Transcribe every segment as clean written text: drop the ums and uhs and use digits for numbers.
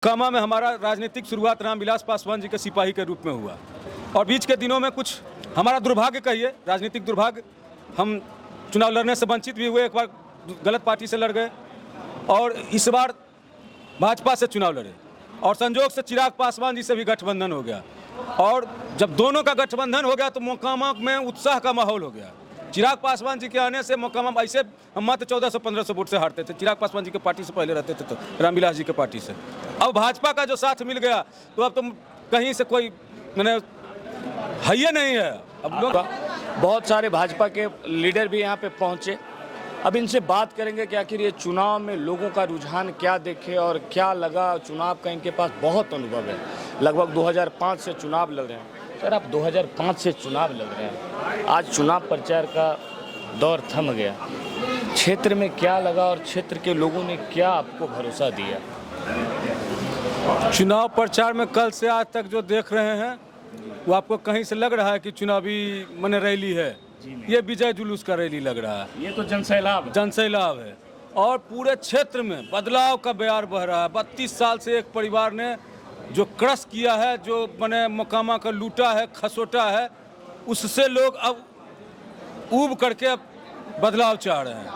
कामा में हमारा राजनीतिक शुरुआत रामविलास पासवान जी के सिपाही के रूप में हुआ और बीच के दिनों में कुछ हमारा दुर्भाग्य कहिए, राजनीतिक दुर्भाग्य, हम चुनाव लड़ने से वंचित भी हुए। एक बार गलत पार्टी से लड़ गए और इस बार भाजपा से चुनाव लड़े और संजोग से चिराग पासवान जी से भी गठबंधन हो गया। और जब दोनों का गठबंधन हो गया तो मोकामा में उत्साह का माहौल हो गया। चिराग पासवान जी के आने से मोकामा, ऐसे हम मात्र 1400-1500 वोट से हारते थे। चिराग पासवान जी के पार्टी से पहले रहते थे तो रामविलास जी के पार्टी से। अब भाजपा का जो साथ मिल गया तो अब तो कहीं से कोई मैंने है नहीं है। अब लोग बहुत सारे भाजपा के लीडर भी यहाँ पे पहुँचे। अब इनसे बात करेंगे कि आखिर ये चुनाव में लोगों का रुझान क्या देखे और क्या लगा। चुनाव का इनके पास बहुत अनुभव है, लगभग 2005 से चुनाव लड़ रहे हैं। सर, आप 2005 से चुनाव लड़ रहे हैं, आज चुनाव प्रचार का दौर थम गया, क्षेत्र में क्या लगा और क्षेत्र के लोगों ने क्या आपको भरोसा दिया? चुनाव प्रचार में कल से आज तक जो देख रहे हैं वो आपको कहीं से लग रहा है कि चुनावी मन रैली है? ये विजय जुलूस का रैली लग रहा है। ये तो जनसैलाब है और पूरे क्षेत्र में बदलाव का बयार बह रहा है। 32 साल से एक परिवार ने जो क्रश किया है, जो मैंने मोकामा का लूटा है, खसोटा है, उससे लोग अब ऊब करके अब बदलाव चाह रहे हैं।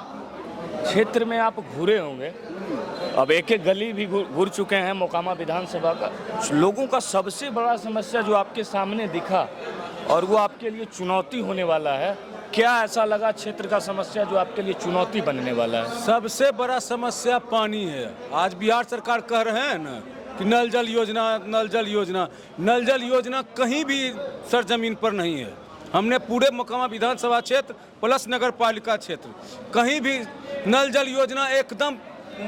क्षेत्र में आप घूरे होंगे, अब एक एक गली भी घूर चुके हैं मोकामा विधानसभा का। लोगों का सबसे बड़ा समस्या जो आपके सामने दिखा और वो आपके लिए चुनौती होने वाला है, क्या ऐसा लगा क्षेत्र का समस्या जो आपके लिए चुनौती बनने वाला है? सबसे बड़ा समस्या पानी है। आज बिहार सरकार कह रहे हैं ना कि नल जल योजना कहीं भी सरजमीन पर नहीं है। हमने पूरे मोकामा विधानसभा क्षेत्र प्लस नगर पालिका क्षेत्र कहीं भी नल जल योजना एकदम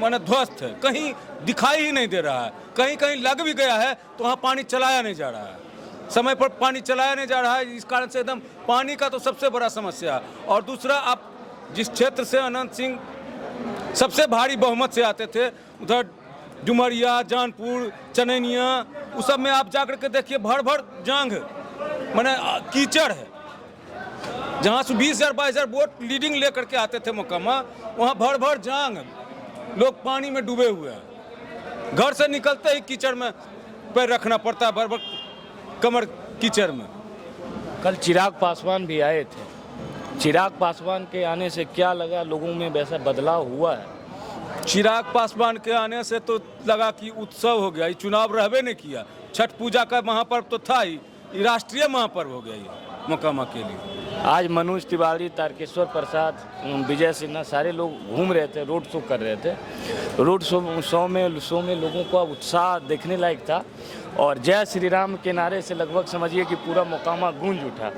माने ध्वस्त है, कहीं दिखाई ही नहीं दे रहा है। कहीं कहीं लग भी गया है तो वहाँ पानी चलाया नहीं जा रहा है, समय पर पानी चलाया नहीं जा रहा है। इस कारण से एकदम पानी का तो सबसे बड़ा समस्या है। और दूसरा, आप जिस क्षेत्र से अनंत सिंह सबसे भारी बहुमत से आते थे, उधर डुमरिया, जानपुर, चनैनिया, उस सब में आप जाकर के देखिए भर भर जांग माने कीचड़ है। जहाँ से 20,000-22,000 वोट लीडिंग लेकर के आते थे मोकामा, वहाँ भर भर जांग, लोग पानी में डूबे हुए हैं। घर से निकलते ही कीचड़ में पैर रखना पड़ता है, भर भर कमर कीचड़ में। कल चिराग पासवान भी आए थे, चिराग पासवान के आने से क्या लगा, लोगों में वैसा बदलाव हुआ है? चिराग पासवान के आने से तो लगा कि उत्सव हो गया। ये चुनाव रहबे नहीं किया, छठ पूजा का महापर्व तो था ही, ये राष्ट्रीय महापर्व हो गया ये मोकामा के लिए। आज मनोज तिवारी, तारकेश्वर प्रसाद, विजय सिन्हा सारे लोग घूम रहे थे, रोड शो कर रहे थे। रोड शो में लोगों का उत्साह देखने लायक था और जय श्री राम के नारे से लगभग समझिए कि पूरा मोकामा गूंज उठा।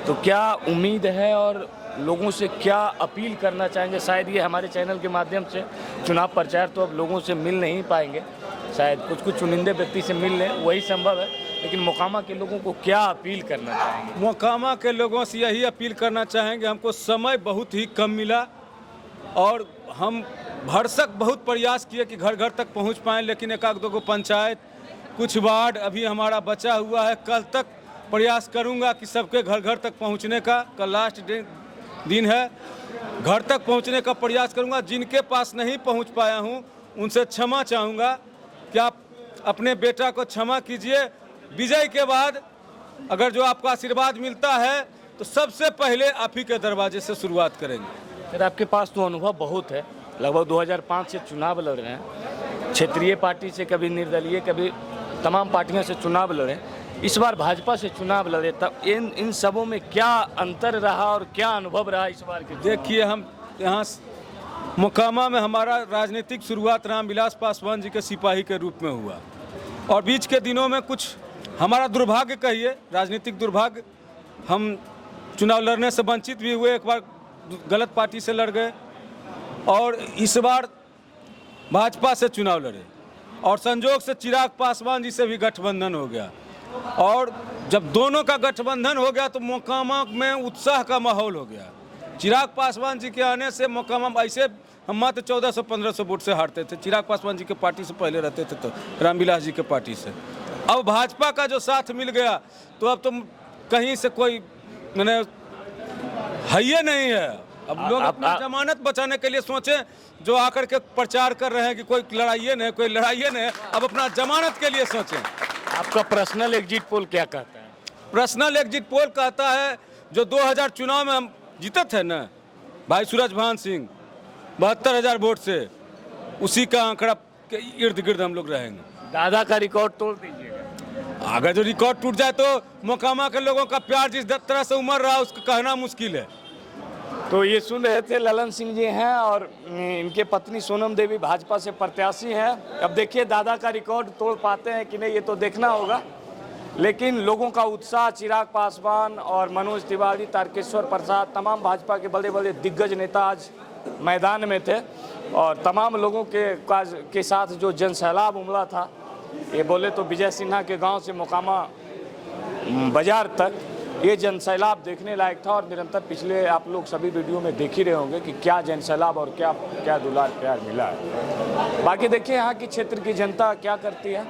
तो क्या उम्मीद है और लोगों से क्या अपील करना चाहेंगे? शायद ये हमारे चैनल के माध्यम से चुनाव प्रचार तो अब लोगों से मिल नहीं पाएंगे, शायद कुछ चुनिंदे व्यक्ति से मिल लें, वही संभव है, लेकिन मोकामा के लोगों को क्या अपील करना चाहेंगे? मोकामा के लोगों से यही अपील करना चाहेंगे, हमको समय बहुत ही कम मिला और हम भरसक बहुत प्रयास किए कि घर घर तक पहुंच पाएँ, लेकिन एक आध दो पंचायत, कुछ वार्ड अभी हमारा बचा हुआ है। कल तक प्रयास करूंगा कि सबके घर घर तक पहुंचने का, कल लास्ट दिन है, घर तक पहुंचने का प्रयास करूंगा। जिनके पास नहीं पहुंच पाया हूं उनसे क्षमा चाहूँगा कि आप अपने बेटा को क्षमा कीजिए। विजय के बाद अगर जो आपका आशीर्वाद मिलता है तो सबसे पहले आप ही के दरवाजे से शुरुआत करेंगे। सर, आपके पास तो अनुभव बहुत है, लगभग 2005 से चुनाव लड़ रहे हैं, क्षेत्रीय पार्टी से, कभी निर्दलीय, कभी तमाम पार्टियों से चुनाव लड़े, इस बार भाजपा से चुनाव लड़े, तब इन सबों में क्या अंतर रहा और क्या अनुभव रहा इस बार के? देखिए, हम यहाँ मोकामा में हमारा राजनीतिक शुरुआत रामविलास पासवान जी के सिपाही के रूप में हुआ और बीच के दिनों में कुछ हमारा दुर्भाग्य कहिए, राजनीतिक दुर्भाग्य, हम चुनाव लड़ने से वंचित भी हुए। एक बार गलत पार्टी से लड़ गए और इस बार भाजपा से चुनाव लड़े और संजोग से चिराग पासवान जी से भी गठबंधन हो गया। और जब दोनों का गठबंधन हो गया तो मोकामा में उत्साह का माहौल हो गया। चिराग पासवान जी के आने से मोकामा, ऐसे हम मात्र 1400-1500 वोट से हारते थे। चिराग पासवान जी के पार्टी से पहले रहते थे तो रामविलास जी के पार्टी से। अब भाजपा का जो साथ मिल गया तो अब तो कहीं से कोई मैंने है नहीं है। अब लोग अपना जमानत बचाने के लिए सोचे, जो आकर के प्रचार कर रहे हैं कि कोई लड़ाइए नहीं, कोई लड़ाइए नहीं, अब अपना जमानत के लिए सोचें। आपका पर्सनल एग्जिट पोल क्या कहता है? पर्सनल एग्जिट पोल कहता है जो 2000 चुनाव में हम जीते थे ना भाई सूरजभान सिंह 72,000 वोट से, उसी का आंकड़ा के इर्द गिर्द हम लोग रहेंगे। दादा का रिकॉर्ड तोड़ दीजिएगा। अगर जो रिकॉर्ड टूट जाए तो मोकामा के लोगों का प्यार जिस तरह से उमड़ रहा है उसको कहना मुश्किल है। तो ये सुन रहे थे ललन सिंह जी हैं और इनके पत्नी सोनम देवी भाजपा से प्रत्याशी हैं। अब देखिए दादा का रिकॉर्ड तोड़ पाते हैं कि नहीं, ये तो देखना होगा। लेकिन लोगों का उत्साह, चिराग पासवान और मनोज तिवारी, तारकेश्वर प्रसाद, तमाम भाजपा के बड़े बड़े दिग्गज नेता आज मैदान में थे और तमाम लोगों के साथ जो जनसैलाब उमड़ा था, ये बोले तो विजय सिन्हा के गांव से मोकामा बाजार तक ये जनसैलाब देखने लायक था। और निरंतर पिछले आप लोग सभी वीडियो में देख ही रहे होंगे कि क्या जनसैलाब और क्या क्या दुलार प्यार मिला है। बाकी देखिए यहाँ की क्षेत्र की जनता क्या करती है,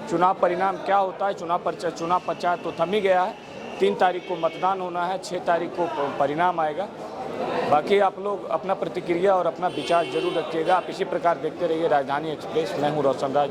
चुनाव परिणाम क्या होता है। चुनाव प्रचार तो थम ही गया है, 3 तारीख को मतदान होना है, 6 तारीख को परिणाम आएगा। बाकी आप लोग अपना प्रतिक्रिया और अपना विचार जरूर रखिएगा। आप इसी प्रकार देखते रहिए राजधानी एक्सप्रेस। मैं हूँ रोशन राज।